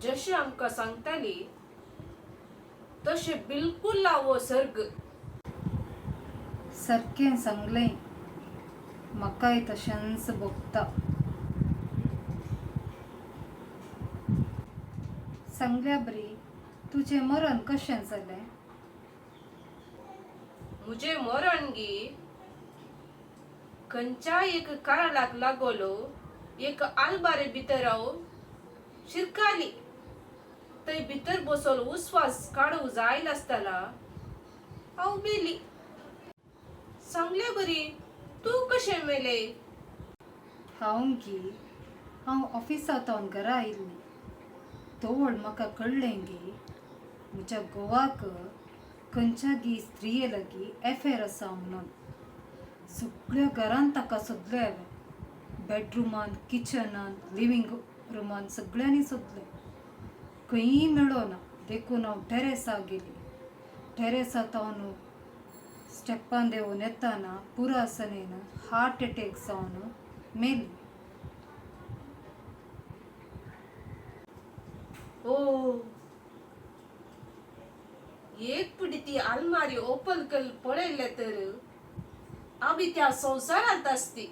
जशें आमकां सांगताली तशें बिलकुल लावो सर्ग. सारकें सांगलें, म्हाकाय तशेंच भोगता. सांगल्या बरी, तुजें मरण कशें जालें? मुझे मरण गी खंयच्याय एक कारणाक लागलो. एक आलबारे भितर हांव शिरकाली. थंय भितर बसोन उस्वास काडूंक जाय नासतना हांव मेली. सांगले बरी, तूं कशें मेलें? हांव ऑफिसांतल्यान घरा आयिल्लें. तोवळ म्हाका कळ्ळें गी, म्हज्या घोवाक खंयच्यागी स्त्रिये लागीं अफेअर आसा म्हणून. सगळ्या घरांत ताका सोदलें हांवें. बेडरुमान, किचनान, लिव्हिंग रुमान सगळ्यांनी सोदलें. खंयी मेळ्ळो ना. देखून हांव टॅरेसाक गेली. टॅरेसांतल्यान स्टेपान देंवून येताना पुरासनेन हार्ट अटॅक जावन मेली. ओ, एक पिडी ती आलमारी ओपन पळयलें तर आमी त्या संवसारांत आसती.